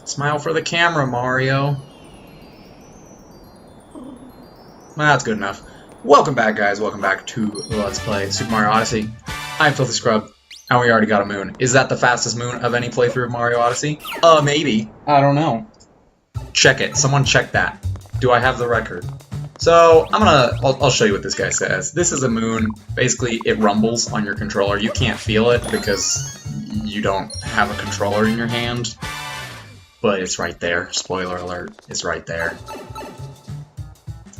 Smile for the camera, Mario. That's good enough. Welcome back, guys. Welcome back to Let's Play Super Mario Odyssey. I'm Filthy Scrub, and we already got a moon. Is that the fastest moon of any playthrough of Mario Odyssey? Maybe. I don't know. Check it. Someone check that. Do I have the record? So, I'll show you what this guy says. This is a moon. Basically, it rumbles on your controller. You can't feel it because you don't have a controller in your hand. But it's right there. Spoiler alert. It's right there.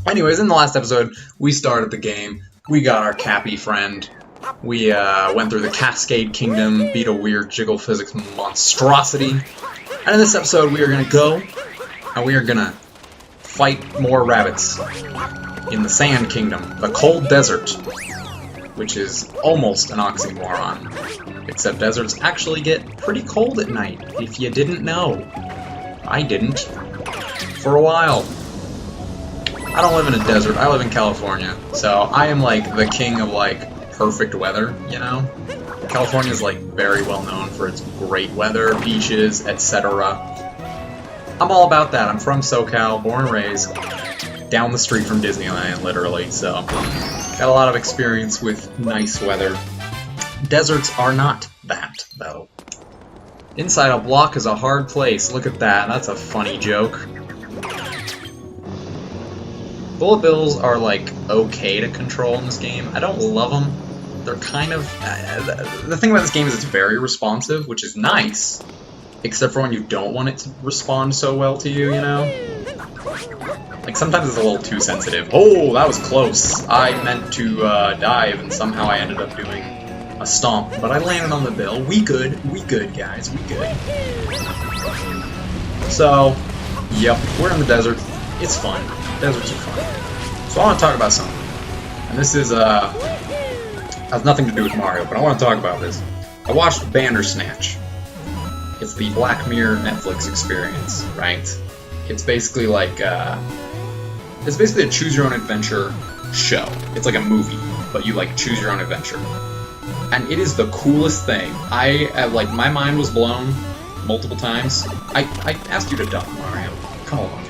Anyways, in the last episode, we started the game. We got our Cappy friend. We went through the Cascade Kingdom, beat a weird jiggle physics monstrosity. And in this episode, we are going to go, and we are going to fight more rabbits in the Sand Kingdom, the Cold Desert, which is almost an oxymoron. Except deserts actually get pretty cold at night, if you didn't know. I didn't. For a while. I don't live in a desert, I live in California, so I am like the king of like perfect weather, you know? California is like very well known for its great weather, beaches, etc. I'm all about that. I'm from SoCal, born and raised, down the street from Disneyland, literally, so got a lot of experience with nice weather. Deserts are not that, though. Inside a block is a hard place. Look at that. That's a funny joke. Bullet bills are, like, okay to control in this game. I don't love them. They're kind of... the thing about this game is it's very responsive, which is nice. Except for when you don't want it to respond so well to you, you know? Like, sometimes it's a little too sensitive. Oh, that was close. I meant to dive, and somehow I ended up doing a stomp. But I landed on the bill. We good, guys. We good. So, yep, we're in the desert. It's fun. Deserts are fun. So I want to talk about something. And this is, has nothing to do with Mario, but I want to talk about this. I watched Bandersnatch. It's the Black Mirror Netflix experience, right? It's basically like, it's basically a choose-your-own-adventure show. It's like a movie, but you, like, choose your own adventure. And it is the coolest thing. Like, my mind was blown multiple times. I asked you to duck, Mario. Come along.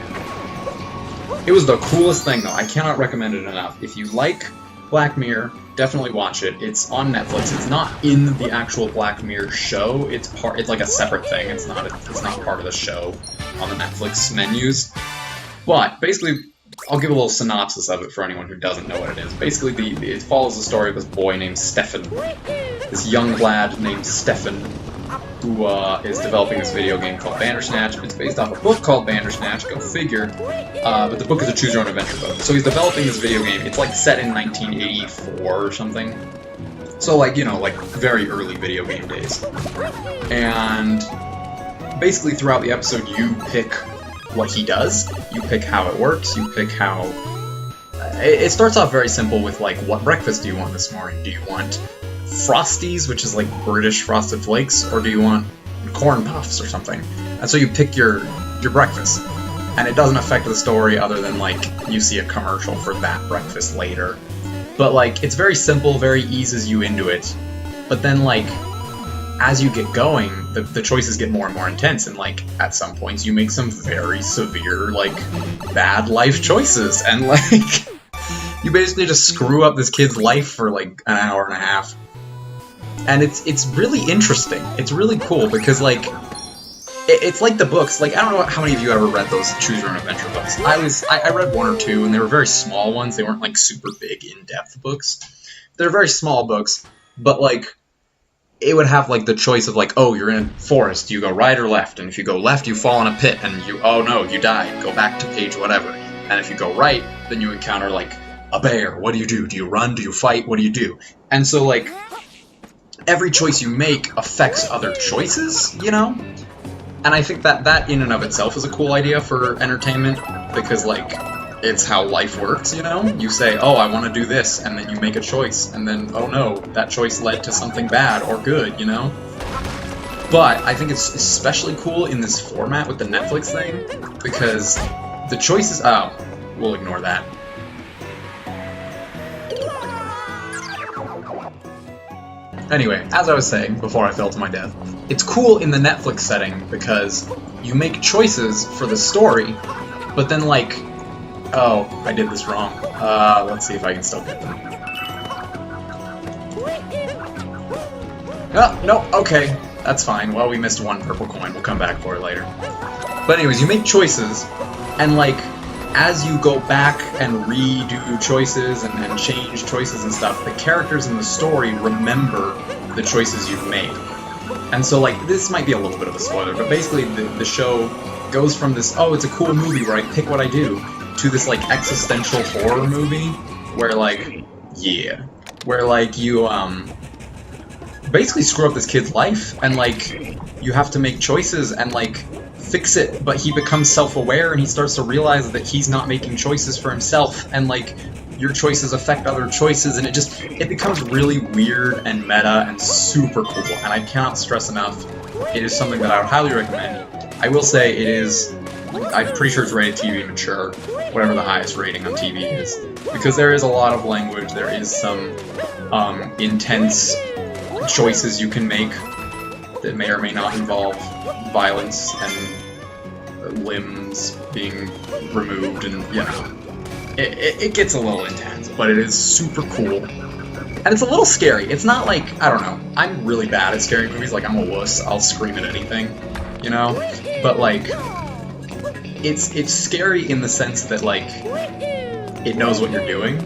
It was the coolest thing, though. I cannot recommend it enough. If you like Black Mirror, definitely watch it. It's on Netflix. It's not in the actual Black Mirror show. It's like a separate thing. It's not part of the show on the Netflix menus. But basically, I'll give a little synopsis of it for anyone who doesn't know what it is. Basically, it follows the story of this boy named Stefan, this young lad named Stefan, who is developing this video game called Bandersnatch. It's based off a book called Bandersnatch, go figure, but the book is a choose-your-own-adventure book. So he's developing this video game. It's like set in 1984 or something. So like, you know, like very early video game days. And basically throughout the episode you pick what he does, you pick how it works, you pick how... It starts off very simple with like, what breakfast do you want this morning? Do you want Frosties, which is like British Frosted Flakes, or do you want Corn Puffs or something? And so you pick your breakfast, and it doesn't affect the story other than like you see a commercial for that breakfast later. But like it's very simple, very eases you into it. But then like as you get going, the choices get more and more intense, and like at some points you make some very severe like bad life choices, and like you basically just screw up this kid's life for like an hour and a half. And it's really interesting. It's really cool because, like, it's like the books. Like, I don't know how many of you ever read those choose-your-own-adventure books. I read one or two, and they were very small ones. They weren't, like, super big, in-depth books. They're very small books, but, like, it would have, like, the choice of, like, oh, you're in a forest, you go right or left, and if you go left, you fall in a pit, and oh no, you died, go back to page whatever. And if you go right, then you encounter, like, a bear. What do you do? Do you run? Do you fight? What do you do? And so, like, every choice you make affects other choices, you know? And I think that in and of itself is a cool idea for entertainment, because, like, it's how life works, you know? You say, oh, I want to do this, and then you make a choice, and then, oh no, that choice led to something bad or good, you know? But I think it's especially cool in this format with the Netflix thing, because the choices... Oh, we'll ignore that. Anyway, as I was saying, before I fell to my death, it's cool in the Netflix setting because you make choices for the story, but then like, oh, I did this wrong. Let's see if I can still get them. Oh, no, okay, that's fine. Well, we missed one purple coin. We'll come back for it later. But anyways, you make choices, and like, as you go back and redo choices and change choices and stuff, the characters in the story remember the choices you've made. And so, like, this might be a little bit of a spoiler, but basically the show goes from this, oh, it's a cool movie where I pick what I do, to this, like, existential horror movie where, like, yeah, where, like, you, basically screw up this kid's life, and, like, you have to make choices and, like, fix it, but he becomes self-aware and he starts to realize that he's not making choices for himself, and like your choices affect other choices, and it becomes really weird and meta and super cool, and I cannot stress enough, it is something that I would highly recommend. I will say it is, I'm pretty sure it's rated TV mature, whatever the highest rating on TV is, because there is a lot of language, there is some intense choices you can make that may or may not involve violence and limbs being removed, and you know, it gets a little intense, but it is super cool, and it's a little scary. It's not like, I don't know, I'm really bad at scary movies, like I'm a wuss, I'll scream at anything, you know, but like, it's scary in the sense that like, it knows what you're doing,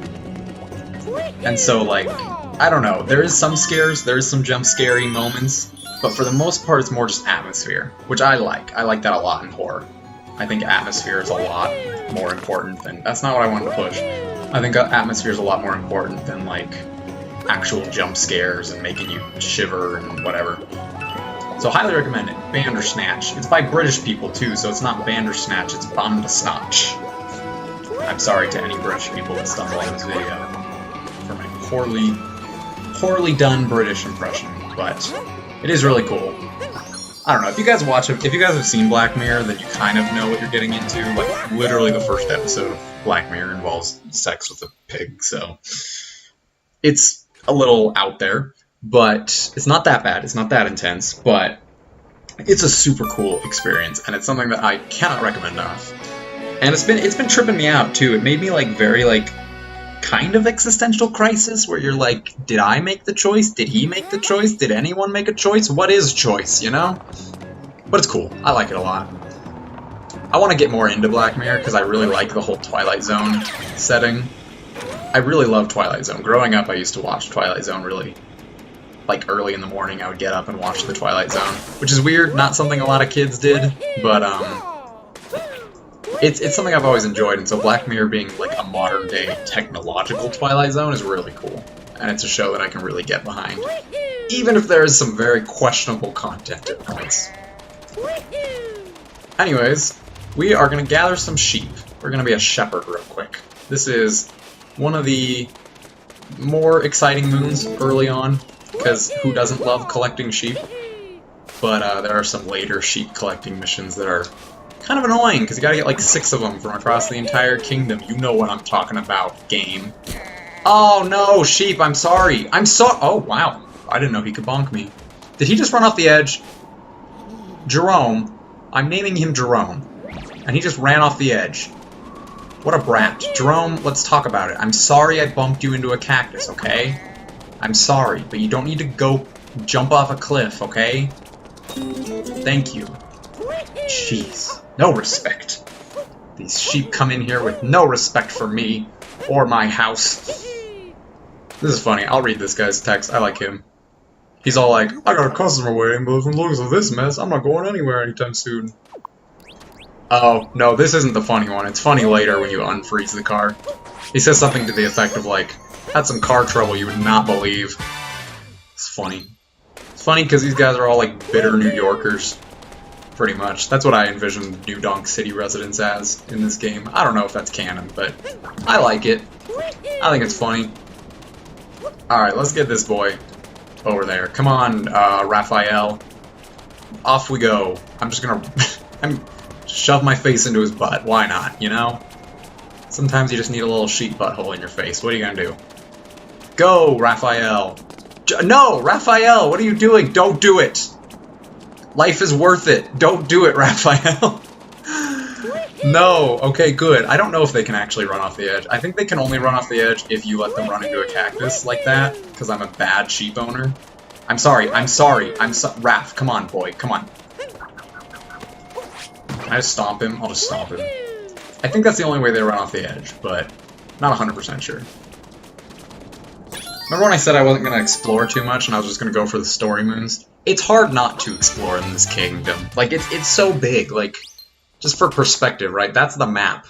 and so like, I don't know, there is some scares, there is some jump scary moments, but for the most part, it's more just atmosphere, which I like. I like that a lot in horror. I think atmosphere is a lot more important than... That's not what I wanted to push. I think atmosphere is a lot more important than, like, actual jump scares and making you shiver and whatever. So highly recommend it. Bandersnatch. It's by British people, too, so it's not Bandersnatch, it's Bandersnatch. I'm sorry to any British people that stumble on this video for my poorly done British impression, but... it is really cool. I don't know, if you guys watch it, if you guys have seen Black Mirror, then you kind of know what you're getting into. Like, literally the first episode of Black Mirror involves sex with a pig, so... it's a little out there, but it's not that bad, it's not that intense, but it's a super cool experience, and it's something that I cannot recommend enough. And it's been tripping me out, too. It made me, like, very, like, kind of existential crisis, where you're like, did I make the choice? Did he make the choice? Did anyone make a choice? What is choice, you know? But it's cool. I like it a lot. I want to get more into Black Mirror, because I really like the whole Twilight Zone setting. I really love Twilight Zone. Growing up, I used to watch Twilight Zone really, like, early in the morning. I would get up and watch the Twilight Zone, which is weird, not something a lot of kids did, but, it's something I've always enjoyed, and so Black Mirror being, like, a modern-day technological Twilight Zone is really cool. And it's a show that I can really get behind, even if there is some very questionable content at points. Anyways, we are going to gather some sheep. We're going to be a shepherd real quick. This is one of the more exciting moons early on, because who doesn't love collecting sheep? But there are some later sheep collecting missions that are kind of annoying, because you gotta get like 6 of them from across the entire kingdom. You know what I'm talking about, game. Oh no, sheep, I'm sorry. Oh wow, I didn't know he could bonk me. Did he just run off the edge? Jerome. I'm naming him Jerome. And he just ran off the edge. What a brat. Jerome, let's talk about it. I'm sorry I bumped you into a cactus, okay? I'm sorry, but you don't need to go jump off a cliff, okay? Thank you. Jeez. No respect. These sheep come in here with no respect for me or my house. This is funny. I'll read this guy's text. I like him. He's all like, I got a customer waiting, but from the looks of this mess, I'm not going anywhere anytime soon. Oh, no, this isn't the funny one. It's funny later when you unfreeze the car. He says something to the effect of like, had some car trouble you would not believe. It's funny. It's funny because these guys are all like bitter New Yorkers. Pretty much. That's what I envision New Donk City residents as in this game. I don't know if that's canon, but I like it. I think it's funny. Alright, let's get this boy over there. Come on, Raphael. Off we go. I'm just gonna shove my face into his butt. Why not, you know? Sometimes you just need a little sheep butthole in your face. What are you gonna do? Go, Raphael. No, Raphael, what are you doing? Don't do it. Life is worth it. Don't do it, Raphael. No. Okay, good. I don't know if they can actually run off the edge. I think they can only run off the edge if you let them run into a cactus like that, because I'm a bad sheep owner. I'm sorry. Raph, come on, boy. Come on. Can I just stomp him? I'll just stomp him. I think that's the only way they run off the edge, but not 100% sure. Remember when I said I wasn't going to explore too much and I was just going to go for the story moons? It's hard not to explore in this kingdom. Like, it's so big. Like, just for perspective, right? That's the map.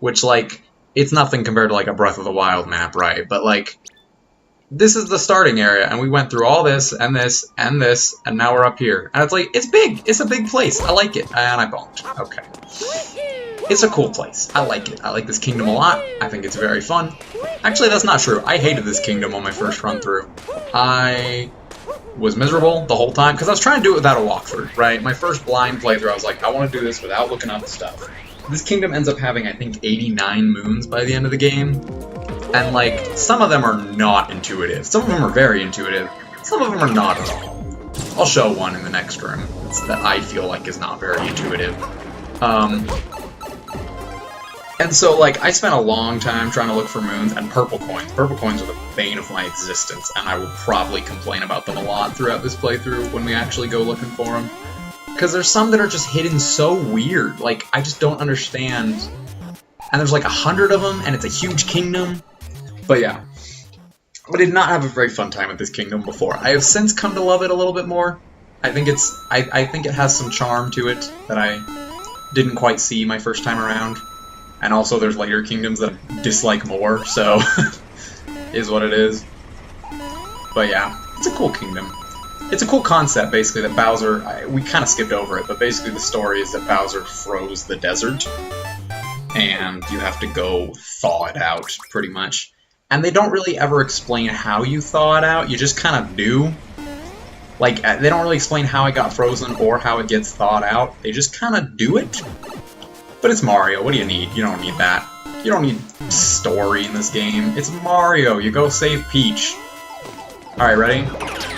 Which, like, it's nothing compared to, like, a Breath of the Wild map, right? But, like, this is the starting area, and we went through all this, and this, and this, and now we're up here. And it's like, it's big! It's a big place! I like it. And I bonked. Okay. It's a cool place. I like it. I like this kingdom a lot. I think it's very fun. Actually, that's not true. I hated this kingdom on my first run through. I was miserable the whole time, because I was trying to do it without a walkthrough, right? My first blind playthrough, I was like, I want to do this without looking up stuff. This kingdom ends up having, I think, 89 moons by the end of the game. And, like, some of them are not intuitive. Some of them are very intuitive. Some of them are not at all. I'll show one in the next room that I feel like is not very intuitive. And so, like, I spent a long time trying to look for moons and purple coins. Purple coins are the bane of my existence, and I will probably complain about them a lot throughout this playthrough when we actually go looking for them. Because there's some that are just hidden so weird. Like, I just don't understand. And there's like 100 of them, and it's a huge kingdom. But yeah. I did not have a very fun time with this kingdom before. I have since come to love it a little bit more. I think I think it has some charm to it that I didn't quite see my first time around. And also there's later kingdoms that I dislike more, so is what it is. But yeah, it's a cool kingdom. It's a cool concept, basically, that Bowser... we kind of skipped over it, but basically the story is that Bowser froze the desert. And you have to go thaw it out, pretty much. And they don't really ever explain how you thaw it out, you just kind of do. Like, they don't really explain how it got frozen or how it gets thawed out. They just kind of do it. But it's Mario, what do you need? You don't need that. You don't need story in this game. It's Mario, you go save Peach. Alright, ready?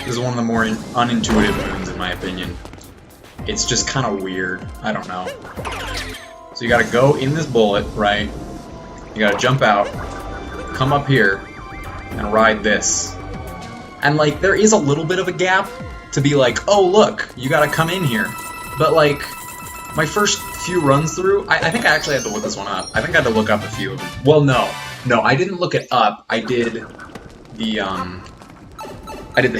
This is one of the more unintuitive moons, in my opinion. It's just kind of weird. I don't know. So you gotta go in this bullet, right? You gotta jump out, come up here, and ride this. And, like, there is a little bit of a gap to be like, oh, look, you gotta come in here. But, like, my first few runs through, I think I actually had to look this one up. I think I had to look up a few of them. Well, no. No, I didn't look it up. I did the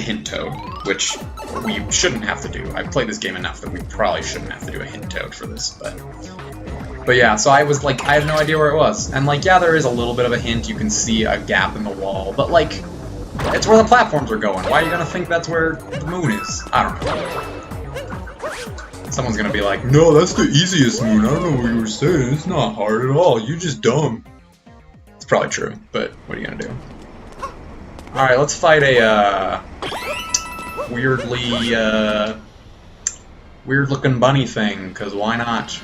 hint toad, which we shouldn't have to do. I've played this game enough that we probably shouldn't have to do a hint toad for this, But yeah, so I was like, I had no idea where it was. And like, yeah, there is a little bit of a hint. You can see a gap in the wall, but like, it's where the platforms are going. Why are you gonna think that's where the moon is? I don't know. Someone's gonna be like, no, that's the easiest moon. I don't know what you were saying. It's not hard at all. You're just dumb. It's probably true, but what are you gonna do? Alright, let's fight a, weird-looking bunny thing, because why not?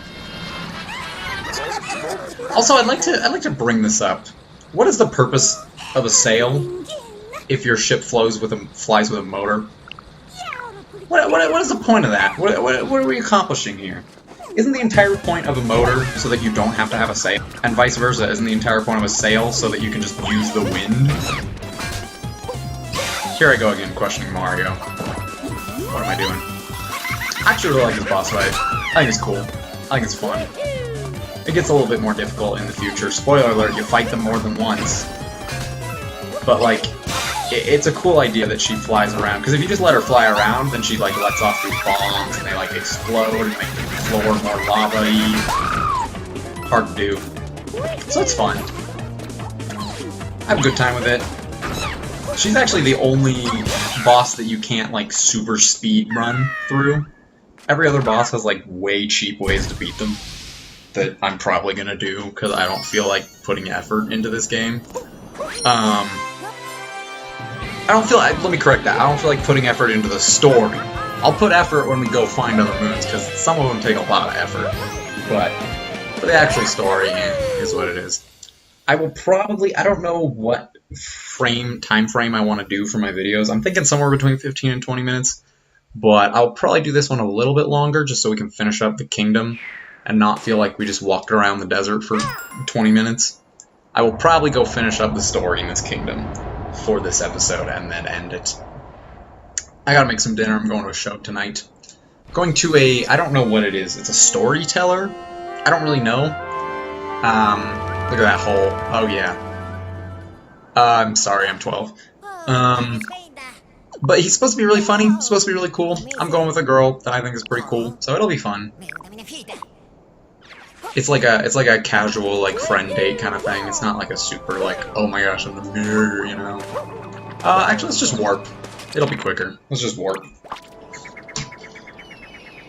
Also, I'd like to bring this up. What is the purpose of a sail if your ship flies with a motor? What is the point of that? What are we accomplishing here? Isn't the entire point of a motor so that you don't have to have a sail? And vice versa, isn't the entire point of a sail so that you can just use the wind? Here I go again, questioning Mario. What am I doing? I actually really like this boss fight. I think it's cool. I think it's fun. It gets a little bit more difficult in the future. Spoiler alert, you fight them more than once. But, like, it's a cool idea that she flies around. Because if you just let her fly around, then she, like, lets off these bombs, and they, like, explode, and make the floor more lava-y. Hard to do. So it's fun. I have a good time with it. She's actually the only boss that you can't, like, super speed run through. Every other boss has, like, way cheap ways to beat them that I'm probably gonna do, because I don't feel like putting effort into this game. Let me correct that, I don't feel like putting effort into the story. I'll put effort when we go find other moons, because some of them take a lot of effort. But for the actual story, is what it is. I will probably, I don't know what time frame I want to do for my videos. I'm thinking somewhere between 15 and 20 minutes. But I'll probably do this one a little bit longer just so we can finish up the kingdom and not feel like we just walked around the desert for 20 minutes. I will probably go finish up the story in this kingdom for this episode and then end it. I gotta make some dinner. I'm going to a show tonight. Going to I don't know what it is. It's a storyteller? I don't really know. Look at that hole. Oh, yeah. I'm sorry, I'm 12. But he's supposed to be really funny. He's supposed to be really cool. I'm going with a girl that I think is pretty cool, so it'll be fun. It's like a casual, like, friend date kind of thing. It's not like a super, like, oh my gosh, I'm the mirror, you know? Actually, let's just warp. It'll be quicker. Let's just warp.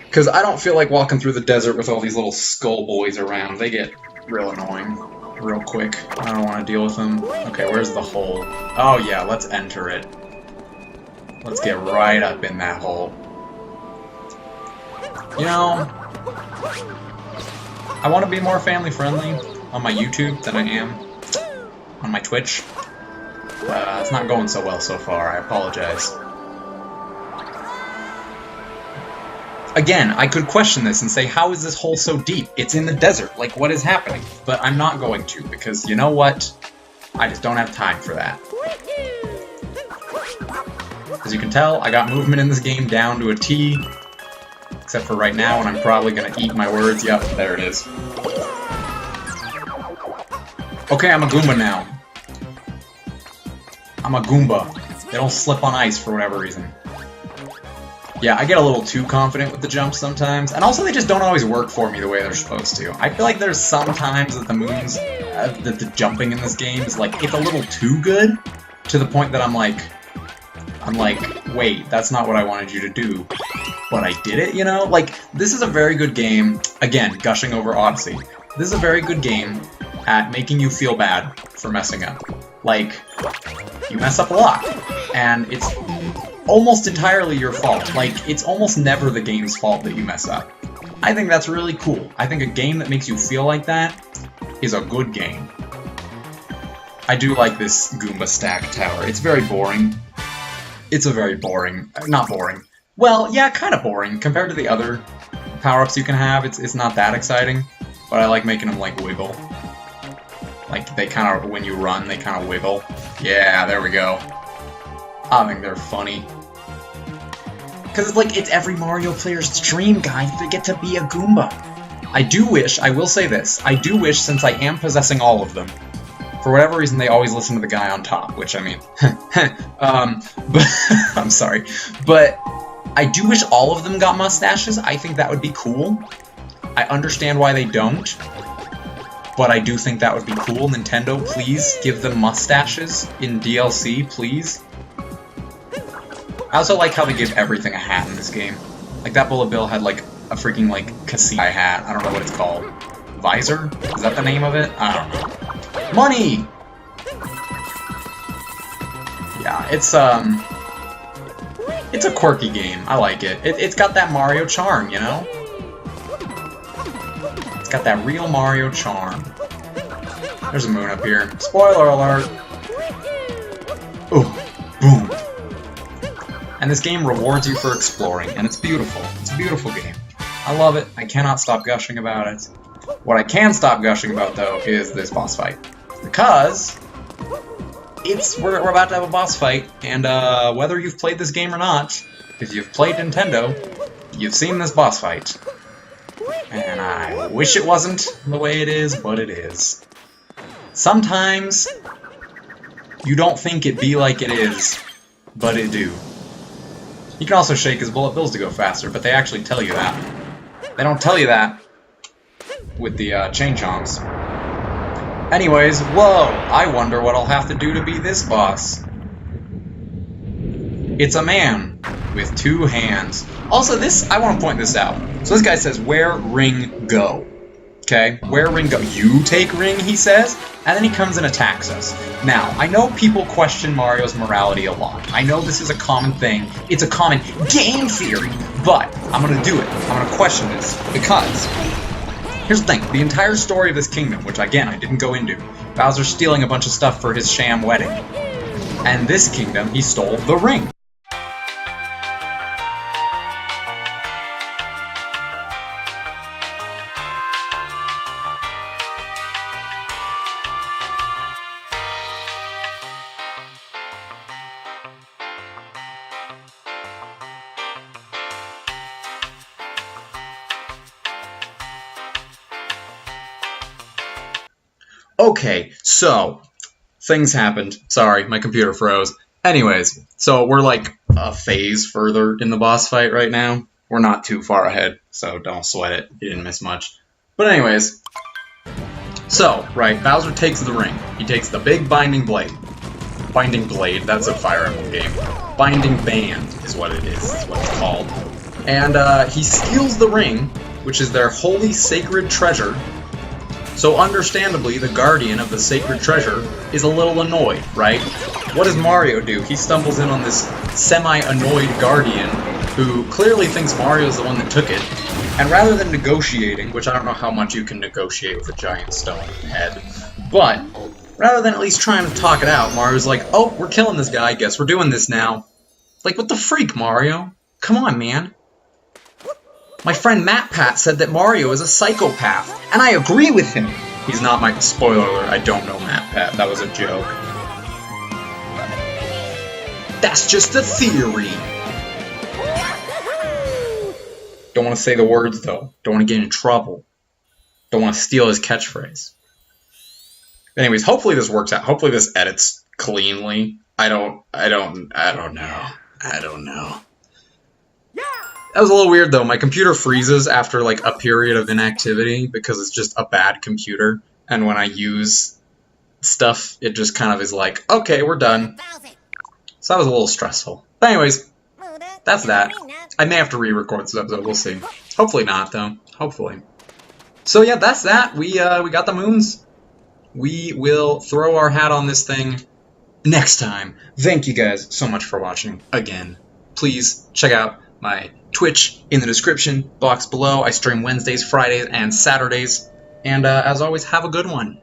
Because I don't feel like walking through the desert with all these little skull boys around. They get real annoying real quick. I don't want to deal with them. Okay, where's the hole? Oh yeah, let's enter it. Let's get right up in that hole. You know, I want to be more family friendly on my YouTube than I am on my Twitch. It's not going so well so far, I apologize. Again, I could question this and say, how is this hole so deep? It's in the desert, like what is happening? But I'm not going to, because you know what? I just don't have time for that. As you can tell, I got movement in this game down to a T. Except for right now, when I'm probably gonna eat my words. Yep, there it is. Okay, I'm a Goomba now. I'm a Goomba. They don't slip on ice for whatever reason. Yeah, I get a little too confident with the jumps sometimes, and also they just don't always work for me the way they're supposed to. I feel like there's some times that the moons, that the jumping in this game is like, it's a little too good, to the point that I'm like, wait, that's not what I wanted you to do, but I did it, you know? Like, this is a very good game, again, gushing over Odyssey. This is a very good game at making you feel bad for messing up. Like, you mess up a lot, and it's almost entirely your fault. Like, it's almost never the game's fault that you mess up. I think that's really cool. I think a game that makes you feel like that is a good game. I do like this Goomba stack tower. It's very boring. It's a very boring... not boring. Well, yeah, kind of boring. Compared to the other power-ups you can have, it's not that exciting. But I like making them, like, wiggle. Like, they kind of, when you run, they kind of wiggle. Yeah, there we go. I think they're funny. Because it's like, it's every Mario player's dream, guys, to get to be a Goomba. I do wish, I will say this, I do wish, since I am possessing all of them, for whatever reason they always listen to the guy on top, which, I mean, but, I'm sorry, but I do wish all of them got mustaches. I think that would be cool. I understand why they don't, but I do think that would be cool. Nintendo, please give them mustaches in DLC, please. I also like how they give everything a hat in this game. Like, that Bullet Bill had, like, a freaking, like, casino hat. I don't know what it's called. Visor? Is that the name of it? I don't know. Money! Yeah, it's a quirky game. I like it. It's got that Mario charm, you know? It's got that real Mario charm. There's a moon up here. Spoiler alert! Ooh, boom. And this game rewards you for exploring, and it's beautiful. It's a beautiful game. I love it. I cannot stop gushing about it. What I can stop gushing about, though, is this boss fight. Because we're about to have a boss fight, and whether you've played this game or not, if you've played Nintendo, you've seen this boss fight. And I wish it wasn't the way it is, but it is. Sometimes you don't think it be like it is, but it do. You can also shake his bullet bills to go faster, but they actually tell you that. They don't tell you that with the chain chomps. Anyways, whoa! I wonder what I'll have to do to beat this boss. It's a man with 2 hands. Also, I want to point this out. So this guy says, where ring go? Okay, where ring go? You take ring, he says, and then he comes and attacks us. Now, I know people question Mario's morality a lot. I know this is a common thing. It's a common game theory, but I'm gonna do it. I'm gonna question this, because here's the thing. The entire story of this kingdom, which again, I didn't go into, Bowser's stealing a bunch of stuff for his sham wedding. And this kingdom, he stole the ring. Okay, so things happened. Sorry, my computer froze. Anyways, so we're like a phase further in the boss fight right now. We're not too far ahead, so don't sweat it. You didn't miss much. But anyways, so, right, Bowser takes the ring. He takes the big binding blade. Binding blade, that's a Fire Emblem game. Binding band is what it is what it's called. And he steals the ring, which is their holy sacred treasure. So understandably, the guardian of the sacred treasure is a little annoyed, right? What does Mario do? He stumbles in on this semi-annoyed guardian who clearly thinks Mario's the one that took it. And rather than negotiating, which I don't know how much you can negotiate with a giant stone head, but rather than at least trying to talk it out, Mario's like, oh, we're killing this guy, guess we're doing this now. Like, what the freak, Mario? Come on, man. My friend MatPat said that Mario is a psychopath, and I agree with him. He's not my... Spoiler alert, I don't know MatPat. That was a joke. That's just a theory. Don't want to say the words, though. Don't want to get in trouble. Don't want to steal his catchphrase. Anyways, hopefully this works out. Hopefully this edits cleanly. I don't know. That was a little weird, though. My computer freezes after, like, a period of inactivity because it's just a bad computer. And when I use stuff, it just kind of is like, okay, we're done. So that was a little stressful. But anyways, that's that. I may have to re-record this episode. We'll see. Hopefully not, though. Hopefully. So, yeah, that's that. We got the moons. We will throw our hat on this thing next time. Thank you guys so much for watching again. Please check out my Twitch in the description box below. I stream Wednesdays, Fridays, and Saturdays. And as always, have a good one.